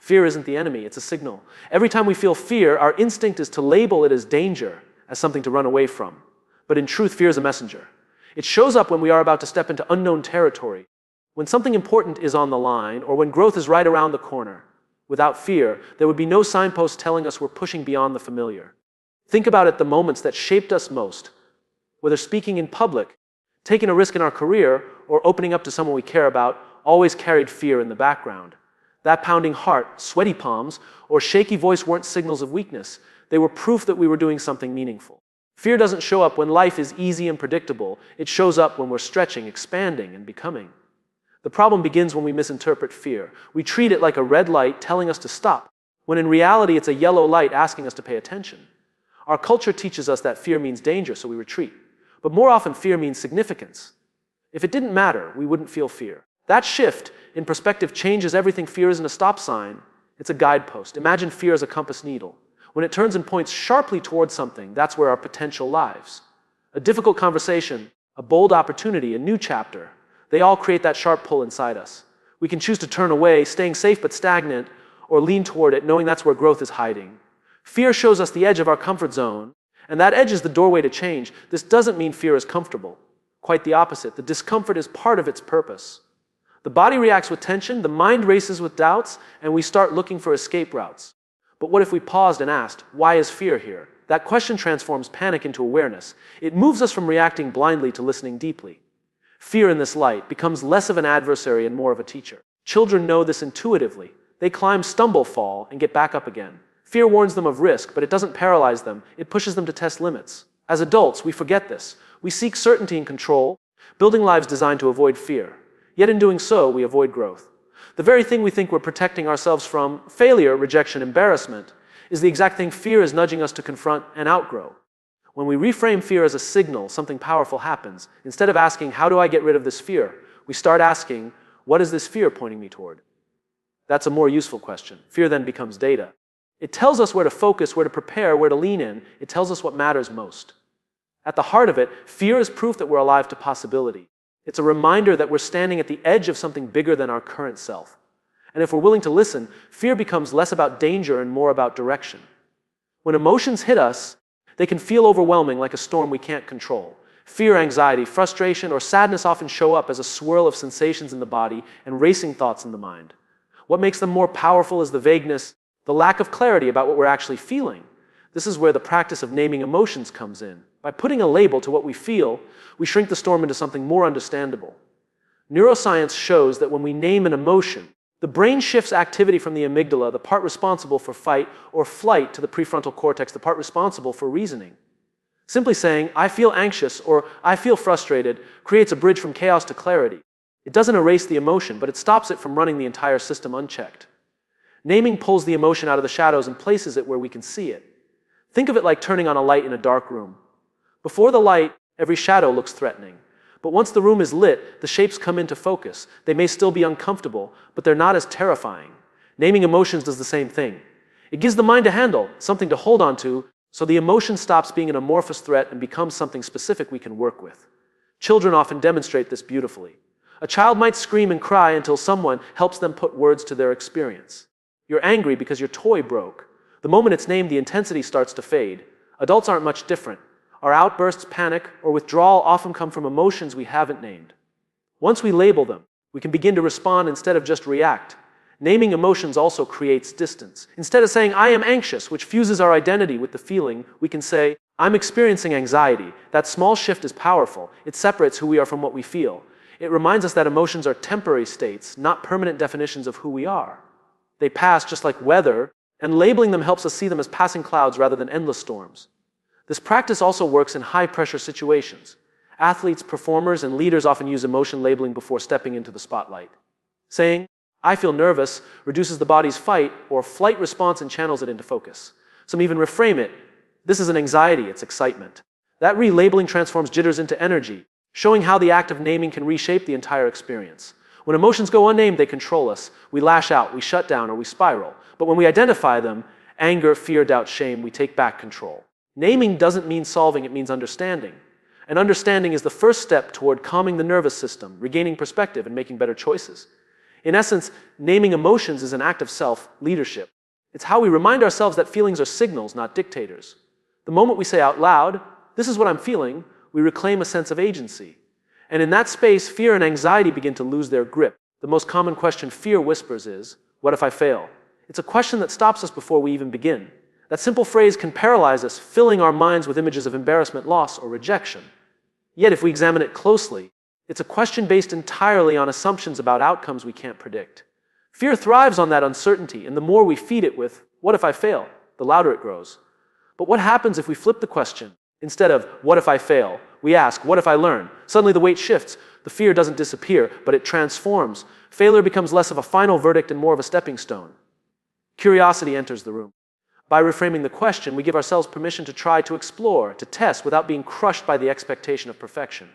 Fear isn't the enemy, it's a signal. Every time we feel fear, our instinct is to label it as danger, as something to run away from. But in truth, fear is a messenger. It shows up when we are about to step into unknown territory, when something important is on the line, or when growth is right around the corner. Without fear, there would be no signpost telling us we're pushing beyond the familiar. Think about it, the moments that shaped us most, whether speaking in public, taking a risk in our career, or opening up to someone we care about, always carried fear in the background. That pounding heart, sweaty palms, or shaky voice weren't signals of weakness. They were proof that we were doing something meaningful. Fear doesn't show up when life is easy and predictable. It shows up when we're stretching, expanding, and becoming. The problem begins when we misinterpret fear. We treat it like a red light telling us to stop, when in reality it's a yellow light asking us to pay attention. Our culture teaches us that fear means danger, so we retreat. But more often, fear means significance. If it didn't matter, we wouldn't feel fear. That shift in perspective changes everything. Fear isn't a stop sign, it's a guidepost. Imagine fear as a compass needle. When it turns and points sharply towards something, that's where our potential lies. A difficult conversation, a bold opportunity, a new chapter, they all create that sharp pull inside us. We can choose to turn away, staying safe but stagnant, or lean toward it, knowing that's where growth is hiding. Fear shows us the edge of our comfort zone, and that edge is the doorway to change. This doesn't mean fear is comfortable. Quite the opposite. The discomfort is part of its purpose. The body reacts with tension, the mind races with doubts, and we start looking for escape routes. But what if we paused and asked, why is fear here? That question transforms panic into awareness. It moves us from reacting blindly to listening deeply. Fear in this light becomes less of an adversary and more of a teacher. Children know this intuitively. They climb, stumble, fall, and get back up again. Fear warns them of risk, but it doesn't paralyze them. It pushes them to test limits. As adults, we forget this. We seek certainty and control, building lives designed to avoid fear. Yet in doing so, we avoid growth. The very thing we think we're protecting ourselves from, failure, rejection, embarrassment, is the exact thing fear is nudging us to confront and outgrow. When we reframe fear as a signal, something powerful happens. Instead of asking, how do I get rid of this fear? We start asking, what is this fear pointing me toward? That's a more useful question. Fear then becomes data. It tells us where to focus, where to prepare, where to lean in. It tells us what matters most. At the heart of it, fear is proof that we're alive to possibility. It's a reminder that we're standing at the edge of something bigger than our current self. And if we're willing to listen, fear becomes less about danger and more about direction. When emotions hit us, they can feel overwhelming, like a storm we can't control. Fear, anxiety, frustration, or sadness often show up as a swirl of sensations in the body and racing thoughts in the mind. What makes them more powerful is the vagueness, the lack of clarity about what we're actually feeling. This is where the practice of naming emotions comes in. By putting a label to what we feel, we shrink the storm into something more understandable. Neuroscience shows that when we name an emotion, the brain shifts activity from the amygdala, the part responsible for fight or flight, to the prefrontal cortex, the part responsible for reasoning. Simply saying, I feel anxious or I feel frustrated, creates a bridge from chaos to clarity. It doesn't erase the emotion, but it stops it from running the entire system unchecked. Naming pulls the emotion out of the shadows and places it where we can see it. Think of it like turning on a light in a dark room. Before the light, every shadow looks threatening. But once the room is lit, the shapes come into focus. They may still be uncomfortable, but they're not as terrifying. Naming emotions does the same thing. It gives the mind a handle, something to hold on to, so the emotion stops being an amorphous threat and becomes something specific we can work with. Children often demonstrate this beautifully. A child might scream and cry until someone helps them put words to their experience. You're angry because your toy broke. The moment it's named, the intensity starts to fade. Adults aren't much different. Our outbursts, panic, or withdrawal often come from emotions we haven't named. Once we label them, we can begin to respond instead of just react. Naming emotions also creates distance. Instead of saying, I am anxious, which fuses our identity with the feeling, we can say, I'm experiencing anxiety. That small shift is powerful. It separates who we are from what we feel. It reminds us that emotions are temporary states, not permanent definitions of who we are. They pass just like weather, and labeling them helps us see them as passing clouds rather than endless storms. This practice also works in high-pressure situations. Athletes, performers, and leaders often use emotion labeling before stepping into the spotlight. Saying, I feel nervous, reduces the body's fight or flight response and channels it into focus. Some even reframe it. This isn't anxiety, it's excitement. That relabeling transforms jitters into energy, showing how the act of naming can reshape the entire experience. When emotions go unnamed, they control us. We lash out, we shut down, or we spiral. But when we identify them, anger, fear, doubt, shame, we take back control. Naming doesn't mean solving, it means understanding. And understanding is the first step toward calming the nervous system, regaining perspective, and making better choices. In essence, naming emotions is an act of self-leadership. It's how we remind ourselves that feelings are signals, not dictators. The moment we say out loud, "This is what I'm feeling," we reclaim a sense of agency. And in that space, fear and anxiety begin to lose their grip. The most common question fear whispers is, "What if I fail?" It's a question that stops us before we even begin. That simple phrase can paralyze us, filling our minds with images of embarrassment, loss, or rejection. Yet if we examine it closely, it's a question based entirely on assumptions about outcomes we can't predict. Fear thrives on that uncertainty, and the more we feed it with, "What if I fail?" the louder it grows. But what happens if we flip the question? Instead of, "What if I fail?" we ask, "What if I learn?" Suddenly the weight shifts. The fear doesn't disappear, but it transforms. Failure becomes less of a final verdict and more of a stepping stone. Curiosity enters the room. By reframing the question, we give ourselves permission to try, to explore, to test without being crushed by the expectation of perfection.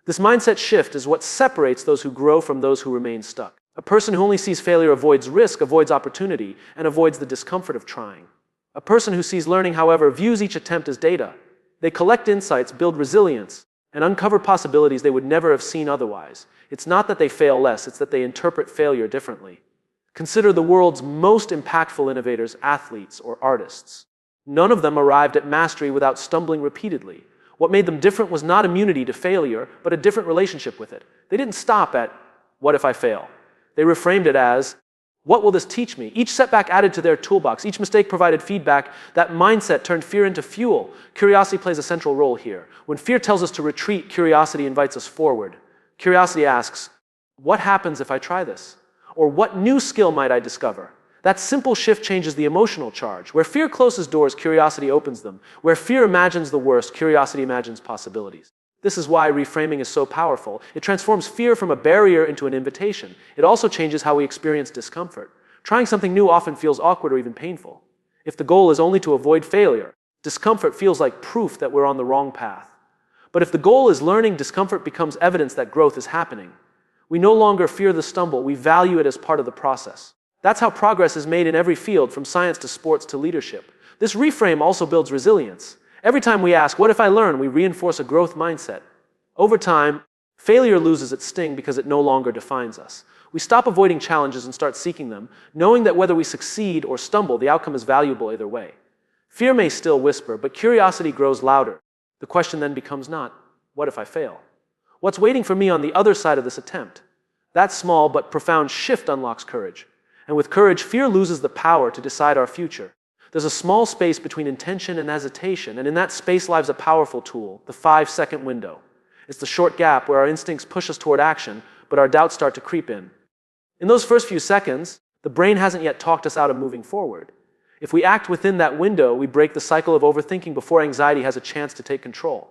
This mindset shift is what separates those who grow from those who remain stuck. A person who only sees failure avoids risk, avoids opportunity, and avoids the discomfort of trying. A person who sees learning, however, views each attempt as data. They collect insights, build resilience, and uncover possibilities they would never have seen otherwise. It's not that they fail less, it's that they interpret failure differently. Consider the world's most impactful innovators, athletes, or artists. None of them arrived at mastery without stumbling repeatedly. What made them different was not immunity to failure, but a different relationship with it. They didn't stop at, "What if I fail?" They reframed it as, "What will this teach me?" Each setback added to their toolbox. Each mistake provided feedback. That mindset turned fear into fuel. Curiosity plays a central role here. When fear tells us to retreat, curiosity invites us forward. Curiosity asks, "What happens if I try this?" Or "What new skill might I discover?" That simple shift changes the emotional charge. Where fear closes doors, curiosity opens them. Where fear imagines the worst, curiosity imagines possibilities. This is why reframing is so powerful. It transforms fear from a barrier into an invitation. It also changes how we experience discomfort. Trying something new often feels awkward or even painful. If the goal is only to avoid failure, discomfort feels like proof that we're on the wrong path. But if the goal is learning, discomfort becomes evidence that growth is happening. We no longer fear the stumble, we value it as part of the process. That's how progress is made in every field, from science to sports to leadership. This reframe also builds resilience. Every time we ask, "What if I learn?" we reinforce a growth mindset. Over time, failure loses its sting because it no longer defines us. We stop avoiding challenges and start seeking them, knowing that whether we succeed or stumble, the outcome is valuable either way. Fear may still whisper, but curiosity grows louder. The question then becomes not, "What if I fail?" What's waiting for me on the other side of this attempt? That small but profound shift unlocks courage. And with courage, fear loses the power to decide our future. There's a small space between intention and hesitation, and in that space lies a powerful tool, the 5-second window. It's the short gap where our instincts push us toward action, but our doubts start to creep in. In those first few seconds, the brain hasn't yet talked us out of moving forward. If we act within that window, we break the cycle of overthinking before anxiety has a chance to take control.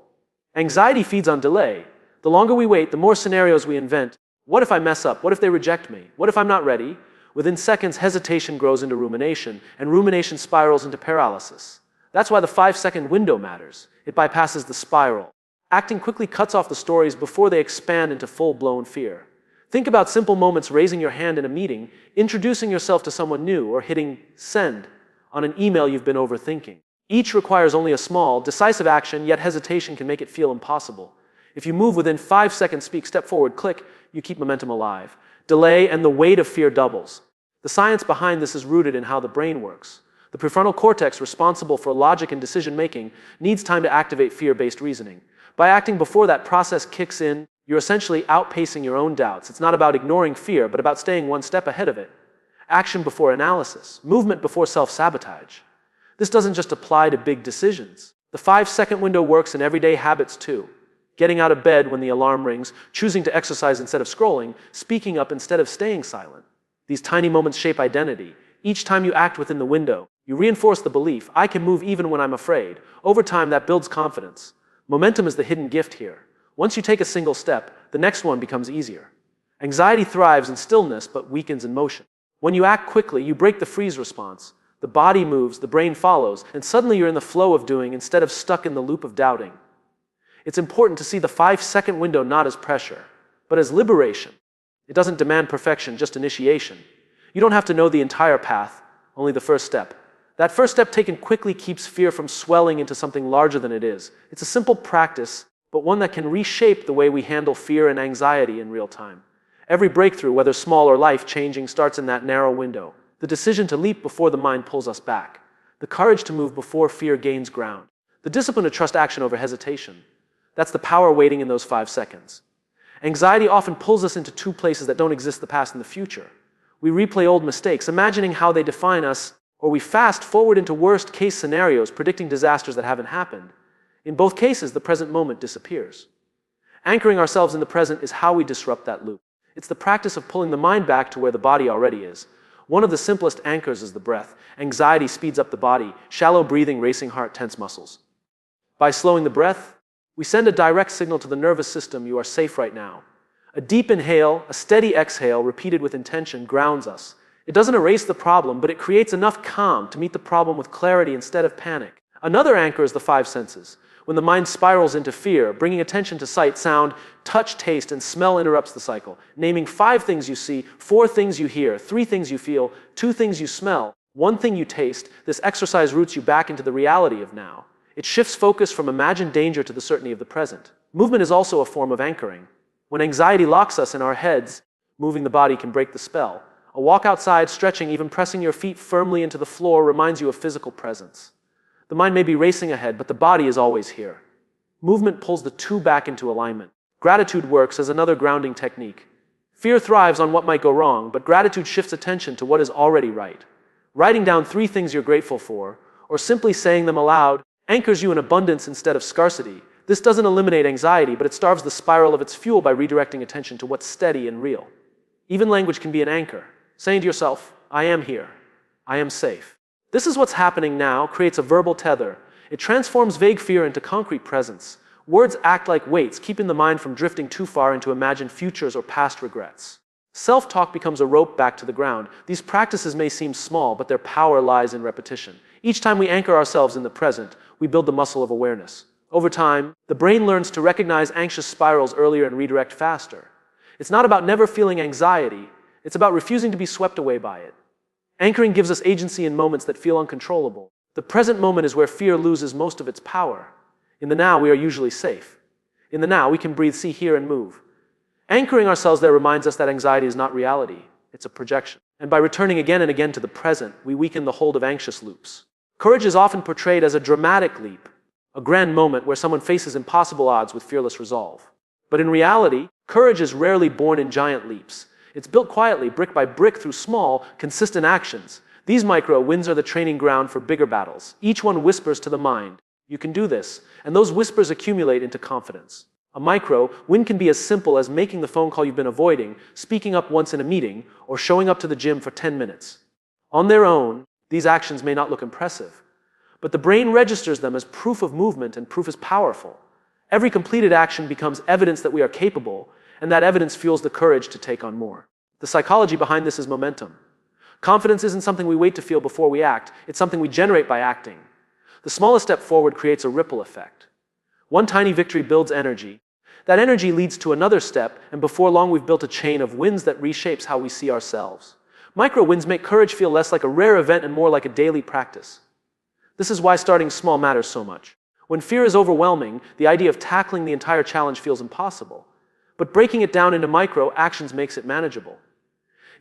Anxiety feeds on delay. The longer we wait, the more scenarios we invent. What if I mess up? What if they reject me? What if I'm not ready? Within seconds, hesitation grows into rumination, and rumination spirals into paralysis. That's why the 5-second window matters. It bypasses the spiral. Acting quickly cuts off the stories before they expand into full-blown fear. Think about simple moments: raising your hand in a meeting, introducing yourself to someone new, or hitting send on an email you've been overthinking. Each requires only a small, decisive action, yet hesitation can make it feel impossible. If you move within 5 seconds, speak, step forward, click, you keep momentum alive. Delay and the weight of fear doubles. The science behind this is rooted in how the brain works. The prefrontal cortex, responsible for logic and decision-making, needs time to activate fear-based reasoning. By acting before that process kicks in, you're essentially outpacing your own doubts. It's not about ignoring fear, but about staying one step ahead of it. Action before analysis, movement before self-sabotage. This doesn't just apply to big decisions. The 5-second window works in everyday habits too. Getting out of bed when the alarm rings, choosing to exercise instead of scrolling, speaking up instead of staying silent. These tiny moments shape identity. Each time you act within the window, you reinforce the belief, "I can move even when I'm afraid." Over time, that builds confidence. Momentum is the hidden gift here. Once you take a single step, the next one becomes easier. Anxiety thrives in stillness but weakens in motion. When you act quickly, you break the freeze response. The body moves, the brain follows, and suddenly you're in the flow of doing instead of stuck in the loop of doubting. It's important to see the 5-second window not as pressure, but as liberation. It doesn't demand perfection, just initiation. You don't have to know the entire path, only the first step. That first step taken quickly keeps fear from swelling into something larger than it is. It's a simple practice, but one that can reshape the way we handle fear and anxiety in real time. Every breakthrough, whether small or life-changing, starts in that narrow window. The decision to leap before the mind pulls us back. The courage to move before fear gains ground. The discipline to trust action over hesitation. That's the power waiting in those 5 seconds. Anxiety often pulls us into two places that don't exist: the past and the future. We replay old mistakes, imagining how they define us, or we fast forward into worst-case scenarios, predicting disasters that haven't happened. In both cases, the present moment disappears. Anchoring ourselves in the present is how we disrupt that loop. It's the practice of pulling the mind back to where the body already is. One of the simplest anchors is the breath. Anxiety speeds up the body, shallow breathing, racing heart, tense muscles. By slowing the breath, we send a direct signal to the nervous system: you are safe right now. A deep inhale, a steady exhale, repeated with intention, grounds us. It doesn't erase the problem, but it creates enough calm to meet the problem with clarity instead of panic. Another anchor is the 5 senses. When the mind spirals into fear, bringing attention to sight, sound, touch, taste, and smell interrupts the cycle. Naming 5 things you see, 4 things you hear, 3 things you feel, 2 things you smell, 1 thing you taste, this exercise roots you back into the reality of now. It shifts focus from imagined danger to the certainty of the present. Movement is also a form of anchoring. When anxiety locks us in our heads, moving the body can break the spell. A walk outside, stretching, even pressing your feet firmly into the floor reminds you of physical presence. The mind may be racing ahead, but the body is always here. Movement pulls the two back into alignment. Gratitude works as another grounding technique. Fear thrives on what might go wrong, but gratitude shifts attention to what is already right. Writing down 3 things you're grateful for, or simply saying them aloud, anchors you in abundance instead of scarcity. This doesn't eliminate anxiety, but it starves the spiral of its fuel by redirecting attention to what's steady and real. Even language can be an anchor. Saying to yourself, I am here. I am safe. This is what's happening now creates a verbal tether. It transforms vague fear into concrete presence. Words act like weights, keeping the mind from drifting too far into imagined futures or past regrets. Self-talk becomes a rope back to the ground. These practices may seem small, but their power lies in repetition. Each time we anchor ourselves in the present, we build the muscle of awareness. Over time, the brain learns to recognize anxious spirals earlier and redirect faster. It's not about never feeling anxiety. It's about refusing to be swept away by it. Anchoring gives us agency in moments that feel uncontrollable. The present moment is where fear loses most of its power. In the now, we are usually safe. In the now, we can breathe, see, hear, and move. Anchoring ourselves there reminds us that anxiety is not reality. It's a projection. And by returning again and again to the present, we weaken the hold of anxious loops. Courage is often portrayed as a dramatic leap, a grand moment where someone faces impossible odds with fearless resolve. But in reality, courage is rarely born in giant leaps. It's built quietly, brick by brick, through small, consistent actions. These micro wins are the training ground for bigger battles. Each one whispers to the mind, you can do this, and those whispers accumulate into confidence. A micro win can be as simple as making the phone call you've been avoiding, speaking up once in a meeting, or showing up to the gym for 10 minutes. On their own, these actions may not look impressive, but the brain registers them as proof of movement, and proof is powerful. Every completed action becomes evidence that we are capable, and that evidence fuels the courage to take on more. The psychology behind this is momentum. Confidence isn't something we wait to feel before we act, it's something we generate by acting. The smallest step forward creates a ripple effect. One tiny victory builds energy. That energy leads to another step, and before long we've built a chain of wins that reshapes how we see ourselves. Micro wins make courage feel less like a rare event and more like a daily practice. This is why starting small matters so much. When fear is overwhelming, the idea of tackling the entire challenge feels impossible. But breaking it down into micro actions makes it manageable.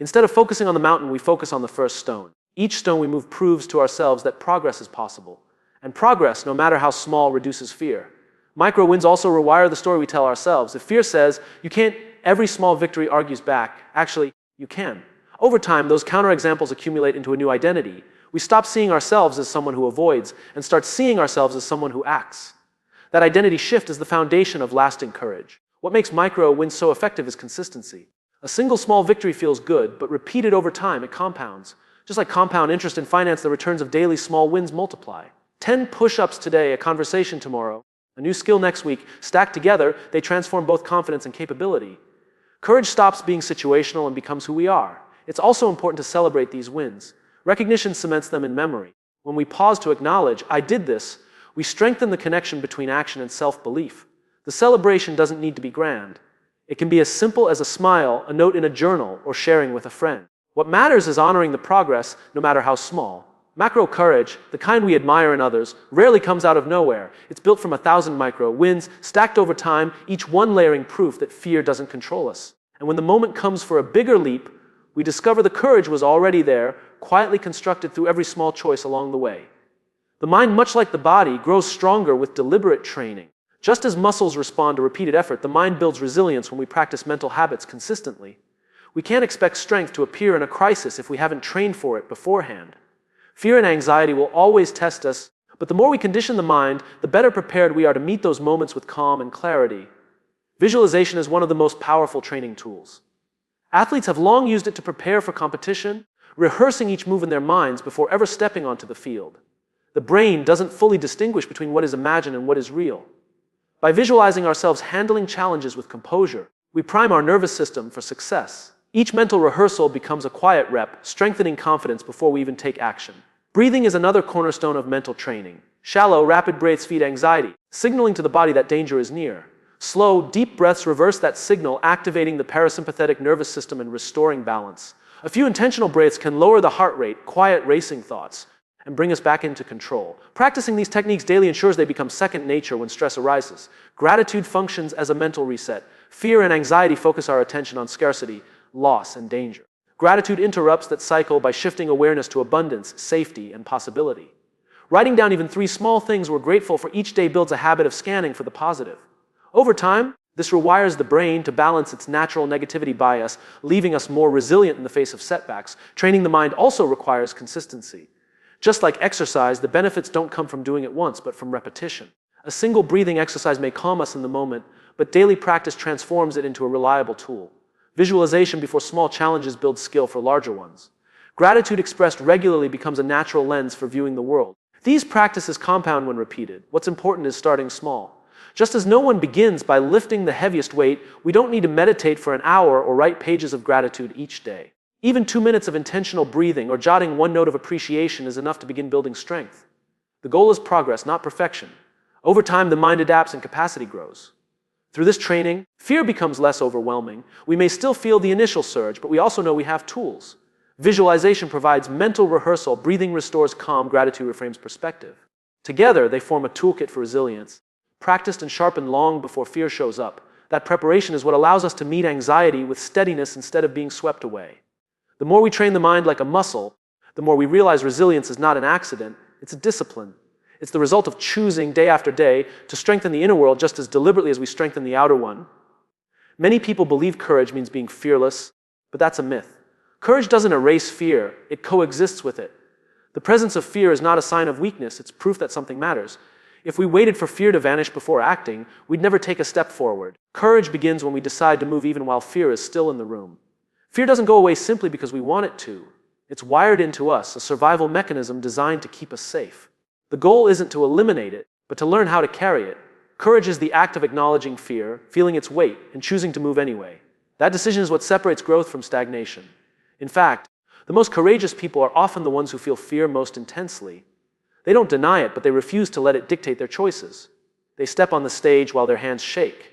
Instead of focusing on the mountain, we focus on the first stone. Each stone we move proves to ourselves that progress is possible. And progress, no matter how small, reduces fear. Micro wins also rewire the story we tell ourselves. If fear says, you can't, every small victory argues back. Actually, you can. Over time, those counterexamples accumulate into a new identity. We stop seeing ourselves as someone who avoids and start seeing ourselves as someone who acts. That identity shift is the foundation of lasting courage. What makes micro wins so effective is consistency. A single small victory feels good, but repeated over time, it compounds. Just like compound interest in finance, the returns of daily small wins multiply. 10 push-ups today, a conversation tomorrow, a new skill next week, stacked together, they transform both confidence and capability. Courage stops being situational and becomes who we are. It's also important to celebrate these wins. Recognition cements them in memory. When we pause to acknowledge, I did this, we strengthen the connection between action and self-belief. The celebration doesn't need to be grand. It can be as simple as a smile, a note in a journal, or sharing with a friend. What matters is honoring the progress, no matter how small. Macro courage, the kind we admire in others, rarely comes out of nowhere. It's built from 1,000 micro wins, stacked over time, each one layering proof that fear doesn't control us. And when the moment comes for a bigger leap, we discover the courage was already there, quietly constructed through every small choice along the way. The mind, much like the body, grows stronger with deliberate training. Just as muscles respond to repeated effort, the mind builds resilience when we practice mental habits consistently. We can't expect strength to appear in a crisis if we haven't trained for it beforehand. Fear and anxiety will always test us, but the more we condition the mind, the better prepared we are to meet those moments with calm and clarity. Visualization is one of the most powerful training tools. Athletes have long used it to prepare for competition, rehearsing each move in their minds before ever stepping onto the field. The brain doesn't fully distinguish between what is imagined and what is real. By visualizing ourselves handling challenges with composure, we prime our nervous system for success. Each mental rehearsal becomes a quiet rep, strengthening confidence before we even take action. Breathing is another cornerstone of mental training. Shallow, rapid breaths feed anxiety, signaling to the body that danger is near. Slow, deep breaths reverse that signal, activating the parasympathetic nervous system and restoring balance. A few intentional breaths can lower the heart rate, quiet racing thoughts, and bring us back into control. Practicing these techniques daily ensures they become second nature when stress arises. Gratitude functions as a mental reset. Fear and anxiety focus our attention on scarcity, loss, and danger. Gratitude interrupts that cycle by shifting awareness to abundance, safety, and possibility. Writing down even 3 small things we're grateful for each day builds a habit of scanning for the positive. Over time, this rewires the brain to balance its natural negativity bias, leaving us more resilient in the face of setbacks. Training the mind also requires consistency. Just like exercise, the benefits don't come from doing it once, but from repetition. A single breathing exercise may calm us in the moment, but daily practice transforms it into a reliable tool. Visualization before small challenges builds skill for larger ones. Gratitude expressed regularly becomes a natural lens for viewing the world. These practices compound when repeated. What's important is starting small. Just as no one begins by lifting the heaviest weight, we don't need to meditate for an hour or write pages of gratitude each day. Even 2 minutes of intentional breathing or jotting one note of appreciation is enough to begin building strength. The goal is progress, not perfection. Over time, the mind adapts and capacity grows. Through this training, fear becomes less overwhelming. We may still feel the initial surge, but we also know we have tools. Visualization provides mental rehearsal, breathing restores calm, gratitude reframes perspective. Together, they form a toolkit for resilience, practiced and sharpened long before fear shows up. That preparation is what allows us to meet anxiety with steadiness instead of being swept away. The more we train the mind like a muscle, the more we realize resilience is not an accident, it's a discipline. It's the result of choosing day after day to strengthen the inner world just as deliberately as we strengthen the outer one. Many people believe courage means being fearless, but that's a myth. Courage doesn't erase fear, it coexists with it. The presence of fear is not a sign of weakness, it's proof that something matters. If we waited for fear to vanish before acting, we'd never take a step forward. Courage begins when we decide to move even while fear is still in the room. Fear doesn't go away simply because we want it to. It's wired into us, a survival mechanism designed to keep us safe. The goal isn't to eliminate it, but to learn how to carry it. Courage is the act of acknowledging fear, feeling its weight, and choosing to move anyway. That decision is what separates growth from stagnation. In fact, the most courageous people are often the ones who feel fear most intensely. They don't deny it, but they refuse to let it dictate their choices. They step on the stage while their hands shake.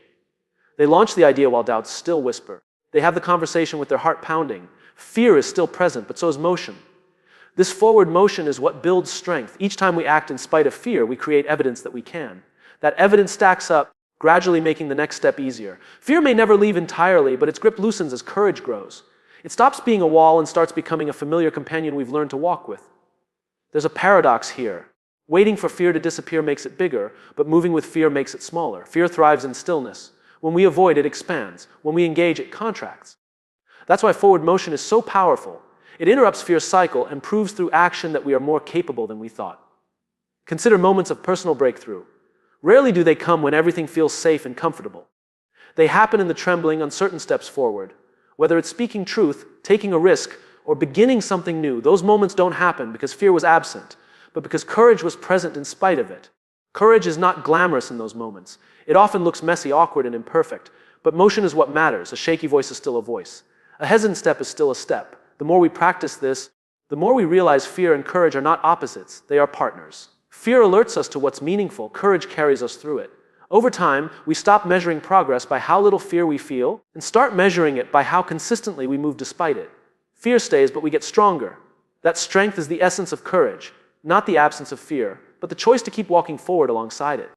They launch the idea while doubts still whisper. They have the conversation with their heart pounding. Fear is still present, but so is motion. This forward motion is what builds strength. Each time we act in spite of fear, we create evidence that we can. That evidence stacks up, gradually making the next step easier. Fear may never leave entirely, but its grip loosens as courage grows. It stops being a wall and starts becoming a familiar companion we've learned to walk with. There's a paradox here. Waiting for fear to disappear makes it bigger, but moving with fear makes it smaller. Fear thrives in stillness. When we avoid, it expands. When we engage, it contracts. That's why forward motion is so powerful. It interrupts fear's cycle and proves through action that we are more capable than we thought. Consider moments of personal breakthrough. Rarely do they come when everything feels safe and comfortable. They happen in the trembling, uncertain steps forward. Whether it's speaking truth, taking a risk, or beginning something new, those moments don't happen because fear was absent, but because courage was present in spite of it. Courage is not glamorous in those moments. It often looks messy, awkward, and imperfect, but motion is what matters. A shaky voice is still a voice. A hesitant step is still a step. The more we practice this, the more we realize fear and courage are not opposites, they are partners. Fear alerts us to what's meaningful, courage carries us through it. Over time, we stop measuring progress by how little fear we feel and start measuring it by how consistently we move despite it. Fear stays, but we get stronger. That strength is the essence of courage, not the absence of fear, but the choice to keep walking forward alongside it.